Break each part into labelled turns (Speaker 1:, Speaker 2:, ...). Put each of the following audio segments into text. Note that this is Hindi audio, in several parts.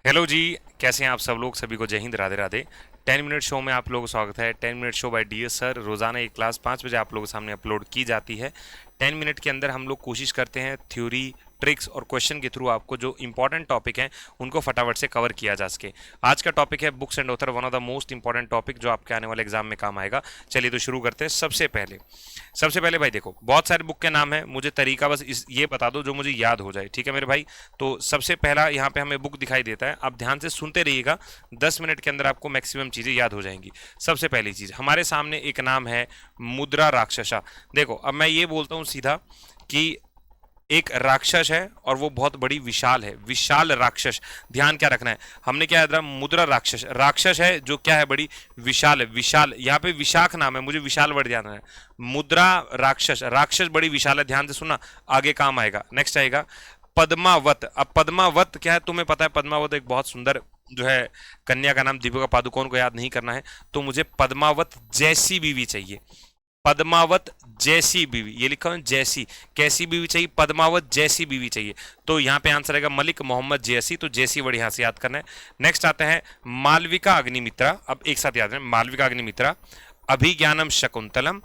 Speaker 1: हेलो जी। कैसे हैं आप सब लोग? सभी को जय हिंद, राधे राधे। 10 मिनट शो में आप लोगों का स्वागत है। 10 minute show by D S sir रोजाना एक क्लास 5 बजे आप लोगों के सामने अपलोड की जाती है। 10 मिनट के अंदर हम लोग कोशिश करते हैं थ्योरी, ट्रिक्स और क्वेश्चन के थ्रू आपको जो इंपॉर्टेंट टॉपिक हैं उनको फटाफट से कवर किया जा सके। आज का टॉपिक है books and author, one of the most important topic जो आपके आने वाले एग्जाम में काम आएगा। चलिए तो शुरू करते हैं। सबसे पहले भाई देखो, बहुत सारे बुक के नाम है, मुझे तरीका बस ये बता दो जो मुझे याद हो जाए, ठीक है मेरे भाई। तो सबसे पहला यहाँ पे हमें बुक दिखाई देता है, आप ध्यान से सुनते रहिएगा। 10 मिनट के अंदर आपको मैक्सिमम चीजें याद हो जाएंगी। सबसे पहली चीज हमारे सामने एक नाम है, मुद्रा राक्षसा। देखो अब मैं ये बोलता हूँ सीधा कि एक राक्षस है और वो बहुत बड़ी विशाल है, विशाल राक्षस। ध्यान क्या रखना है, हमने क्या याद रहा, मुद्रा राक्षस, राक्षस है जो क्या है, बड़ी विशाल है। विशाल यहाँ पे विशाख नाम है, मुझे विशाल वर्ड ध्यान है। मुद्रा राक्षस, राक्षस बड़ी विशाल है, ध्यान से सुनना, आगे काम आएगा। नेक्स्ट आएगा पद्मावत। अब पद्मावत क्या है, तुम्हें पता है पद्मावत एक बहुत सुंदर जो है कन्या का नाम, दीपिका पादुकोण को याद नहीं करना है, तो मुझे पद्मावत जैसी बीवी चाहिए। पद्मावत जैसी बीवी, ये लिखा है जैसी, कैसी बीवी चाहिए, पद्मावत जैसी बीवी चाहिए। तो यहाँ पे आंसर आएगा मलिक मोहम्मद जैसी, तो जैसी वर्ड यहाँ से याद करना है। नेक्स्ट आता है मालविका अग्निमित्रा। अब एक साथ याद है, मालविका अग्निमित्रा, अभिज्ञानम शकुंतलम,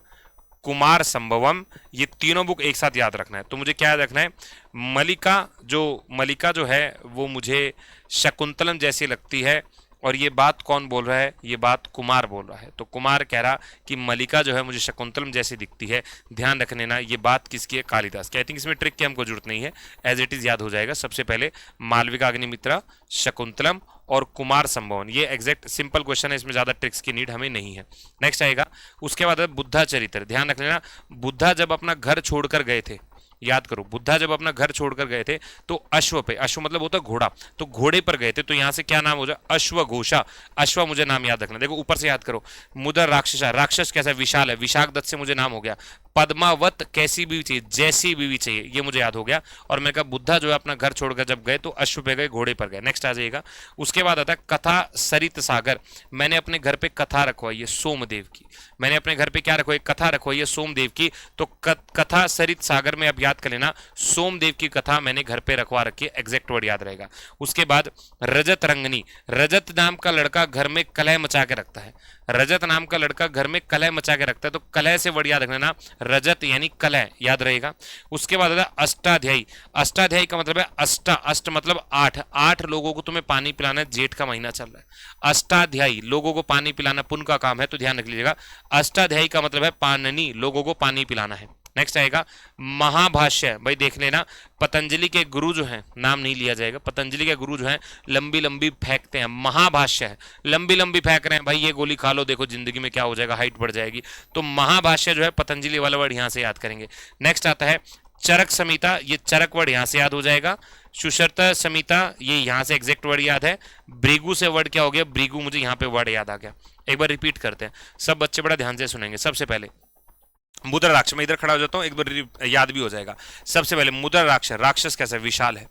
Speaker 1: कुमार संभवम, ये तीनों बुक एक साथ याद रखना है। तो मुझे क्या याद रखना है, मलिका जो है वो मुझे शकुंतलम जैसी लगती है। और ये बात कौन बोल रहा है, ये बात कुमार बोल रहा है। तो कुमार कह रहा कि मलिका जो है मुझे शकुंतलम जैसी दिखती है। ध्यान रखने ना, ये बात किसकी है, कालिदास की। आई थिंक इसमें ट्रिक की हमको जरूरत नहीं है, एज इट इज याद हो जाएगा। सबसे पहले मालविका अग्निमित्रा, शकुंतलम और कुमार संभवन, ये एग्जैक्ट सिंपल क्वेश्चन है, इसमें ज्यादा ट्रिक्स की नीड हमें नहीं है। नेक्स्ट आएगा, उसके बाद बुद्धा चरित्र। ध्यान रख लेना, बुद्धा जब अपना घर छोड़कर गए थे, याद करो, बुद्धा जब अपना घर छोड़कर गए थे तो अश्व पे, अश्व मतलब होता है घोड़ा, तो घोड़े पर गए थे। तो यहां से क्या नाम हो जाए, अश्वघोषा। अश्व मुझे नाम याद रखना, देखो ऊपर से याद करो। मुद्रा राक्षसा, राक्षस कैसा, विशाल है, विशाख दत्त से मुझे नाम हो गया। पद्मावत कैसी बीवी चाहिए, जैसी बीवी चाहिए, ये मुझे याद हो गया। और मैं कहा बुद्धा जो है अपना घर छोड़कर जब गए तो अश्व पे गए, घोड़े पर गए। नेक्स्ट आ जाएगा, उसके बाद आता है कथा सरित सागर। मैंने अपने घर पे कथा रखवाई है सोमदेव की, मैंने अपने घर पे क्या रखवाई, कथा रखवाई है सोमदेव की। तो कथा सरित सागर में अब याद कर लेना, सोमदेव की कथा मैंने घर पे रखवा रखी है, एग्जैक्ट वर्ड याद रहेगा। उसके बाद रजत रंगनी, रजत नाम का लड़का घर में कलह मचा के रखता है, रजत नाम का लड़का घर में कलह मचा के रखता है। तो कलह से वर्ड याद रखना, रजत यानी कलह, याद रहेगा। उसके बाद आता है अष्टाध्यायी। अष्टाध्यायी का मतलब है अष्टा, अष्ट मतलब आठ, आठ लोगों को तुम्हें पानी पिलाना है, जेठ का महीना चल रहा है। अष्टाध्यायी लोगों को पानी पिलाना पुण्य का काम है, तो ध्यान रख लीजिएगा। अष्टाध्यायी का मतलब है पाननी, लोगों को पानी पिलाना है। नेक्स्ट आएगा महाभाष्य। भाई देख लेना, पतंजलि के गुरु जो हैं, नाम नहीं लिया जाएगा, पतंजलि के गुरु जो हैं लंबी लंबी फेंकते हैं, महाभाष्य है, लंबी लंबी फेंक रहे हैं भाई, ये गोली खा लो, देखो जिंदगी में क्या हो जाएगा, हाइट बढ़ जाएगी। तो महाभाष्य जो है पतंजलि वाला वर्ड यहां से याद करेंगे। नेक्स्ट आता है चरक संहिता, ये चरक वर्ड यहां से याद हो जाएगा। सुशर्त संहिता, ये यहां से एग्जैक्ट वर्ड याद है। ब्रिगु से वर्ड क्या हो गया, ब्रिगु, मुझे यहां पे वर्ड याद आ गया। एक बार रिपीट करते हैं, सब बच्चे बड़ा ध्यान से सुनेंगे। सबसे पहले मुद्रा राक्षस, मैं इधर खड़ा हो जाता हूं, एक बार याद भी हो जाएगा। सबसे पहले मुद्रा राक्षस, राक्षस कैसा, विशाल है।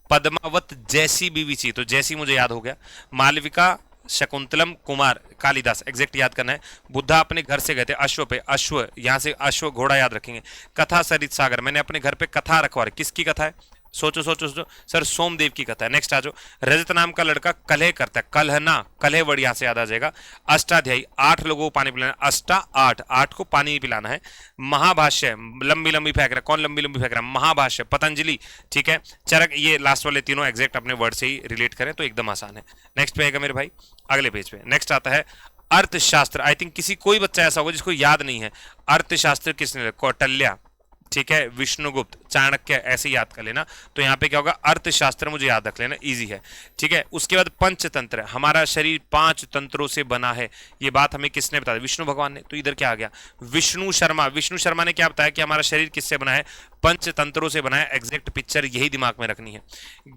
Speaker 1: पद्मावत जैसी बीवी चाहिए, तो जैसी मुझे याद हो गया। मालविका, शकुंतलम, कुमार, कालिदास, एग्जैक्ट याद करना है। बुद्धा अपने घर से गए थे अश्व पे, अश्व यहां से अश्व घोड़ा याद रखेंगे। कथा सरित सागर, मैंने अपने घर पे कथा रखवा, किसकी कथा है, सोचो सोचो सोचो, सर सोमदेव की कथा है। नेक्स्ट आ जाओ, रजत नाम का लड़का कलह करता है, कलहना, कलह वर्ड यहां से याद आ जाएगा। अष्टाध्यायी, आठ लोगों को पानी पिलाना, अष्टा आठ, आठ को पानी पिलाना है। महाभाष्य, लंबी लंबी फेंक रहा है, कौन लंबी लंबी फेंक रहा है, महाभाष्य, पतंजलि, ठीक है। चरक, ये लास्ट वाले तीनों एग्जैक्ट अपने वर्ड से ही रिलेट करें तो एकदम आसान है। नेक्स्ट पे आएगा मेरे भाई, अगले पेज पे। नेक्स्ट आता है अर्थशास्त्र। आई थिंक किसी कोई बच्चा ऐसा होगा जिसको याद नहीं है अर्थशास्त्र किसने, कौटिल्य, ठीक है, विष्णुगुप्त, चाणक्य, ऐसे याद कर लेना। तो यहाँ पे क्या होगा, अर्थशास्त्र मुझे याद रख लेना, इजी है, ठीक है। उसके बाद पंचतंत्र, हमारा शरीर 5 तंत्रों से बना है, ये बात हमें किसने बताया, विष्णु भगवान ने। तो इधर क्या आ गया, विष्णु शर्मा, विष्णु शर्मा ने क्या बताया कि हमारा शरीर किससे बना है, पंचतंत्रों से बना है। एग्जैक्ट पिक्चर यही दिमाग में रखनी है।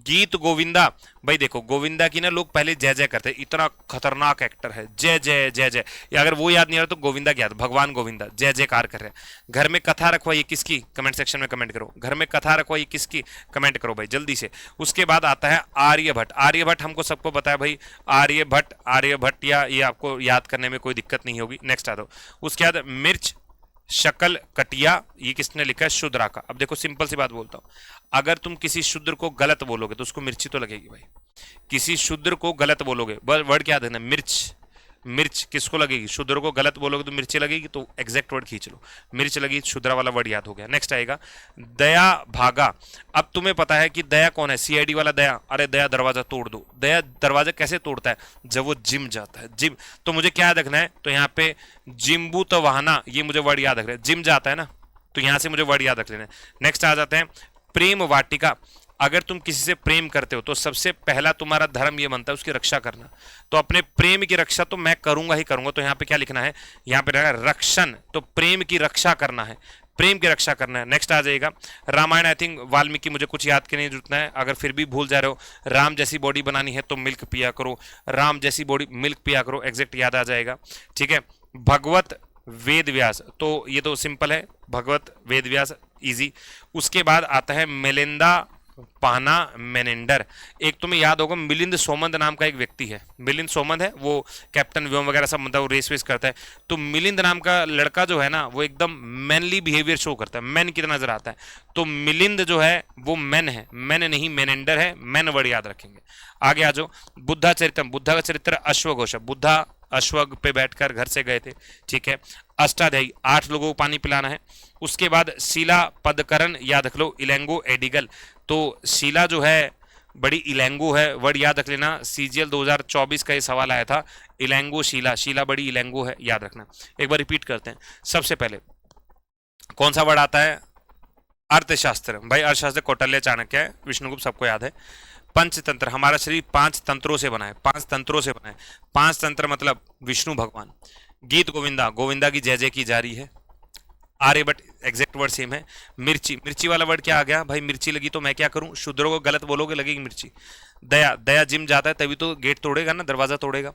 Speaker 1: गीत गोविंदा, भाई देखो गोविंदा की ना लोग पहले जय जय करते, इतना खतरनाक एक्टर है, जय जय जय जय, या अगर वो याद नहीं आ रहा तो गोविंदा क्या, भगवान गोविंदा जय जयकार कर रहे हैं। घर में कथा रखवाइए किसकी, कमेंट सेक्शन में कमेंट करो, घर में कथा रखवाइए किसकी, कमेंट करो भाई जल्दी से। उसके बाद आता है आर्यभट्ट। आर्यभट्ट हमको सबको पता है भाई, आर्यभट्ट, आर्यभट्ट, या ये आपको याद करने में कोई दिक्कत नहीं होगी। नेक्स्ट आ दो, उसके बाद मिर्च, शकल, कटिया, ये किसने लिखा है, शूद्रा का। अब देखो सिंपल सी बात बोलता हूं, अगर तुम किसी शूद्र को गलत बोलोगे तो उसको मिर्ची तो लगेगी भाई। किसी शूद्र को गलत बोलोगे, वर्ड क्या देना, मिर्च। मिर्च किसको लगेगी, शूद्र को गलत बोलोगे तो मिर्ची लगेगी, तो एग्जैक्ट वर्ड खींच लो, मिर्च लगी, शूद्रा वाला वर्ड याद हो गया। नेक्स्ट आएगा दया भागा। अब तुम्हें पता है कि दया कौन है, सीआईडी वाला दया। अरे दया दरवाजा तोड़ दो, दया दरवाजा कैसे तोड़ता है, जब वो जिम जाता है, जिम। तो मुझे क्या याद रखना है, तो यहाँ पे जिम्बू तो वहाना, ये मुझे वर्ड याद रख रहे हैं, जिम जाता है ना, तो यहां से मुझे वर्ड याद रख लेना है। नेक्स्ट आ जाते हैं प्रेम वाटिका। अगर तुम किसी से प्रेम करते हो तो सबसे पहला तुम्हारा धर्म ये बनता है उसकी रक्षा करना, तो अपने प्रेम की रक्षा तो मैं करूंगा ही करूंगा। तो यहाँ पे क्या लिखना है, यहाँ पे रहेगा रक्षण, तो प्रेम की रक्षा करना है, प्रेम की रक्षा करना है। नेक्स्ट आ जाएगा रामायण। आई थिंक वाल्मीकि, मुझे कुछ याद करने की जरूरत है। अगर फिर भी भूल जा रहे हो, राम जैसी बॉडी बनानी है तो मिल्क पिया करो, राम जैसी बॉडी मिल्क पिया करो, एग्जैक्ट याद आ जाएगा। ठीक है, भगवत वेद व्यास, तो ये तो सिंपल है, भगवत वेद व्यास इजी। उसके बाद आता है मिलिंदा पाना मेनेंडर। एक तुम्हें याद होगा मिलिंद सोमंद नाम का एक व्यक्ति है, मिलिंद सोमंद है, वो कैप्टन व्योम वगैरह सब मतलब वो रेस वेस करता है। तो मिलिंद नाम का लड़का जो है ना, वो एकदम मैनली बिहेवियर शो करता है, मैन की तरह नजर आता है। तो मिलिंद जो है वो मैन है, मैन नहीं मेनेंडर है, मैन वर्ड याद रखेंगे। आगे आ जाओ बुद्धा चरितम। बुद्धा का चरित्र अश्वघोष, बुद्धा अश्वग पे बैठकर घर से गए थे। ठीक है, अष्टाध्यायी, 8 लोगों को पानी पिलाना है। उसके बाद शीला पदकरण याद रख लो, इलेंगो एडिगल। तो शीला जो है बड़ी इलेंगो है, वर्ड याद रख लेना, सीजीएल 2024 का ये सवाल आया था, इलेंगो शीला, शीला बड़ी इलेंगो है, याद रखना। एक बार रिपीट करते हैं। सबसे पहले कौन सा वर्ड आता है, अर्थशास्त्र। भाई अर्थशास्त्र कौटिल्य चाणक्य है, विष्णुगुप्त सबको याद है। पंचतंत्र, हमारा शरीर 5 तंत्रों से बना है, 5 तंत्रों से बना है। 5 तंत्र मतलब विष्णु भगवान। गीत गोविंदा, गोविंदा की जय जय की जा रही है। आर्यभट्ट, एग्जैक्ट वर्ड सेम है। मिर्ची, मिर्ची वाला वर्ड क्या आ गया भाई, मिर्ची लगी तो मैं क्या करूं, शूद्रों को गलत बोलोगे लगेगी मिर्ची। दया, दया जिम जाता है तभी तो गेट तोड़ेगा ना, दरवाजा तोड़ेगा।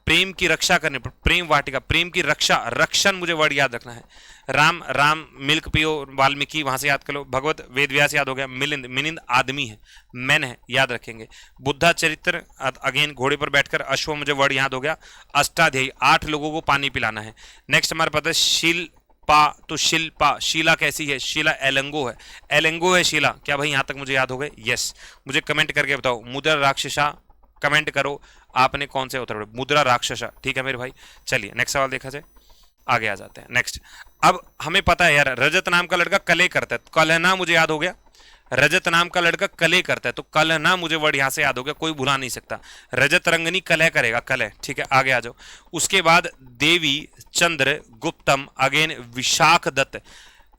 Speaker 1: प्रेम की रक्षा करने पर, प्रेम वाटिका, प्रेम की रक्षा, रक्षण मुझे वर्ड याद रखना है। राम, राम मिल्क पियो, वाल्मीकि वहां से याद कर लो। भगवत वेद व्यास याद हो गया। मिलिंद, मिलिंद आदमी है, मैन है, याद रखेंगे। बुद्धा चरित्र, अगेन घोड़े पर बैठकर, अश्व मुझे वर्ड याद हो गया। अष्टाध्यायी, 8 लोगों को पानी पिलाना है। नेक्स्ट हमारे पास है शील पा, तो शिल्पा, शीला कैसी है, शीला एलेंगो है, एलेंगो है शीला। क्या भाई यहां तक मुझे याद हो गए, यस। मुझे कमेंट करके बताओ, मुद्रा राक्षसा, कमेंट करो आपने कौन से उत्तर, मुद्रा राक्षसा। ठीक है मेरे भाई, चलिए नेक्स्ट सवाल देखा जाए, आगे आ जाते हैं। नेक्स्ट, अब हमें पता है यार, रजत नाम का लड़का कले करता है, कलहना मुझे याद हो गया, रजत नाम का लड़का कले करता है, तो कलहना मुझे वर्ड यहां से याद हो गया, कोई भुला नहीं सकता। रजत रंगनी कलह करेगा, कलह। ठीक है, आगे आ जाओ। उसके बाद देवी, चंद्र, गुप्तम, अगेन विशाख दत्त।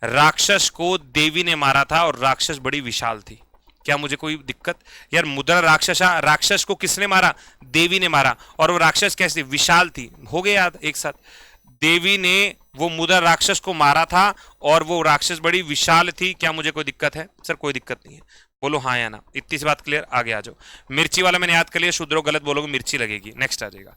Speaker 1: राक्षस को देवी ने मारा था और राक्षस बड़ी विशाल थी। क्या मुझे कोई दिक्कत यार, मुद्रा राक्षसा, राक्षस को किसने मारा, देवी ने मारा, और वो राक्षस कैसी, विशाल थी। हो गए याद एक साथ, देवी ने वो मुद्रा राक्षस को मारा था और वो राक्षस बड़ी विशाल थी। क्या मुझे कोई दिक्कत है सर, कोई दिक्कत नहीं है, बोलो हाँ या ना, इतनी सी बात क्लियर। आगे आ जाओ। मिर्ची वाला मैंने याद कर लिया, शूद्रो गलत बोलोगे मिर्ची लगेगी। नेक्स्ट आ जाएगा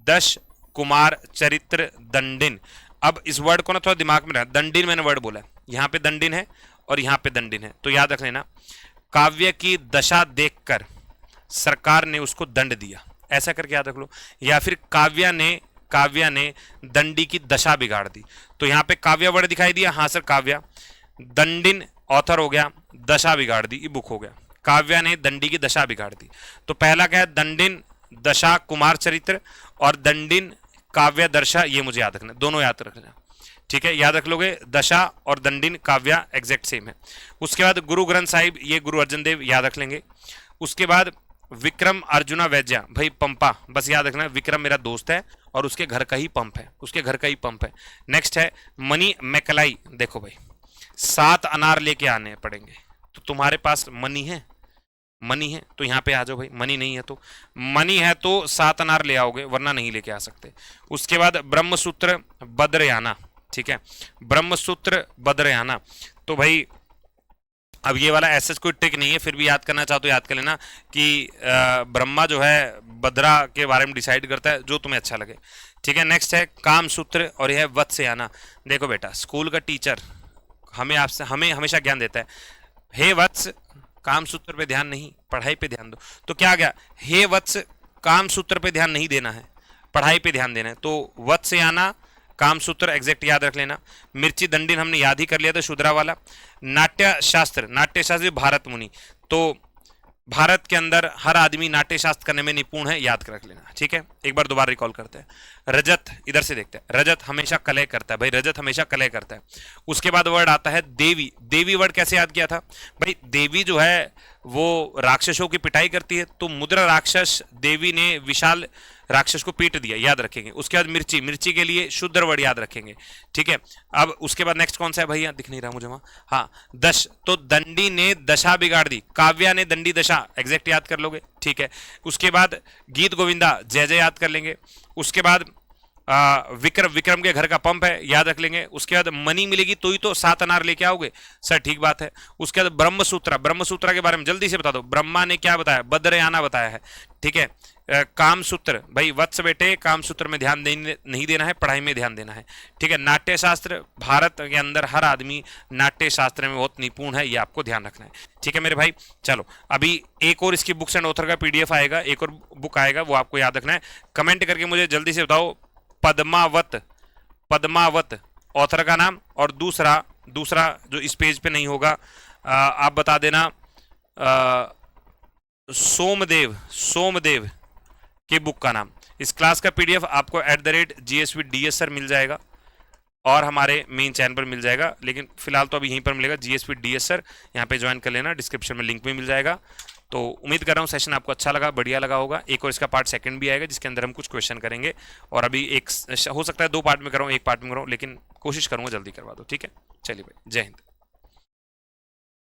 Speaker 1: 10 कुमार चरित्र दंडिन। अब इस वर्ड को ना थोड़ा दिमाग में रखना, दंडिन मैंने वर्ड बोला है, यहाँ पे दंडिन है और यहाँ पे दंडिन है, तो याद रख लेना। काव्य की दशा देखकर सरकार ने उसको दंड दिया, ऐसा करके याद रख लो। या फिर काव्या ने दंडी की दशा बिगाड़ दी, तो यहाँ पे काव्या वर्ड दिखाई दिया, हाँ सर काव्या। दंडिन ऑथर हो गया, दशा बिगाड़ दी, ये बुक हो गया। काव्या ने दंडी की दशा बिगाड़ दी, तो पहला क्या है, दंडिन दशा कुमार चरित्र, और दंडिन काव्य दर्शा, ये मुझे याद रखना, दोनों याद रखना। ठीक है, याद रख लोगे, दशा और दंडिन काव्या एग्जैक्ट सेम है। उसके बाद गुरु ग्रंथ साहिब, ये गुरु अर्जन देव, याद रख लेंगे। उसके बाद विक्रम अर्जुना वैज्या, भाई पंपा, बस याद रखना, विक्रम मेरा दोस्त है और उसके घर का ही पंप है, उसके घर का ही पंप है। नेक्स्ट है मनी मैकलाई। देखो भाई 7 अनार लेके आने पड़ेंगे, तो तुम्हारे पास मनी है, मनी है तो यहाँ पे आ जाओ भाई, मनी नहीं है तो, मनी है तो 7 अनार ले आओगे, वरना नहीं लेके आ सकते। उसके बाद ब्रह्मसूत्र बद्रयाना। ठीक है, ब्रह्मसूत्र बद्रयाना, तो भाई अब ये वाला ऐसा कोई ट्रिक नहीं है, फिर भी याद करना चाहो तो याद कर लेना कि ब्रह्मा जो है बद्रा के बारे में डिसाइड करता है, जो तुम्हें अच्छा लगे। ठीक है, नेक्स्ट है काम सूत्र और यह है वत्सयाना। देखो बेटा, स्कूल का टीचर हमें हमेशा ज्ञान देता है, हे वत्स काम सूत्र पे ध्यान नहीं, पढ़ाई पे ध्यान दो। तो क्या आ गया, हे वत्स काम सूत्र पे ध्यान नहीं देना है, पढ़ाई पे ध्यान देना है, तो वत्सयाना काम सूत्र एग्जैक्ट याद रख लेना। मिर्ची दंडिन हमने याद ही कर लिया था, शूद्रा वाला। नाट्य शास्त्र, नाट्य शास्त्र भारत मुनि, तो भारत के अंदर हर आदमी नाट्य शास्त्र करने में निपुण है, याद रख लेना, ठीक है। एक बार दोबारा रिकॉल करते हैं। रजत, इधर से देखते हैं, रजत हमेशा कलह करता है भाई, रजत हमेशा कलह करता है। उसके बाद वर्ड आता है देवी। देवी वर्ड कैसे याद किया था भाई? देवी जो है वो राक्षसों की पिटाई करती है, तो मुद्रा राक्षस देवी ने विशाल राक्षस को पीट दिया, याद रखेंगे। उसके बाद मिर्ची, मिर्ची के लिए शुद्ध वर्ड याद रखेंगे, ठीक है। अब उसके बाद नेक्स्ट कौन सा है भैया, दिख नहीं रहा मुझे वहां, हाँ दश, तो दंडी ने दशा बिगाड़ दी, काव्या ने दंडी दशा, एग्जैक्ट याद कर लोगे, ठीक है। उसके बाद गीत गोविंदा, जय जय याद कर लेंगे। उसके बाद विक्रम, विक्रम के घर का पंप है, याद रख लेंगे। उसके बाद मनी मिलेगी तो ही तो 7 अनार लेके आओगे, सर ठीक बात है। उसके बाद ब्रह्मसूत्र, ब्रह्मसूत्र के बारे में जल्दी से बता दो, ब्रह्मा ने क्या बताया, बद्रयाना बताया है, ठीक है। कामसूत्र, भाई वत्स बेटे कामसूत्र में ध्यान नहीं देना है, पढ़ाई में ध्यान देना है, ठीक है। नाट्य शास्त्र, भारत के अंदर हर आदमी नाट्य शास्त्र में बहुत निपुण है, ये आपको ध्यान रखना है, ठीक है मेरे भाई। चलो अभी एक और इसकी बुक्स एंड ऑथर का पीडीएफ आएगा, एक और बुक आएगा, वो आपको याद रखना है। कमेंट करके मुझे जल्दी से बताओ पद्मावत, पद्मावत ऑथर का नाम, और दूसरा दूसरा जो इस पेज पे नहीं होगा आप बता देना सोमदेव, सोमदेव के बुक का नाम। इस क्लास का पीडीएफ आपको @GSVDS सर मिल जाएगा और हमारे मेन चैनल पर मिल जाएगा, लेकिन फिलहाल तो अभी यहीं पर मिलेगा GSVDS सर, यहाँ पे ज्वाइन कर लेना, डिस्क्रिप्शन में लिंक भी मिल जाएगा। तो उम्मीद कर रहा हूँ सेशन आपको अच्छा लगा, बढ़िया लगा होगा। एक और इसका पार्ट सेकंड भी आएगा जिसके अंदर हम कुछ क्वेश्चन करेंगे, और अभी एक हो सकता है 2 पार्ट में कराऊँ, 1 पार्ट में कराऊँ, लेकिन कोशिश करूँगा जल्दी करवा दो, ठीक है। चलिए भाई, जय हिंद।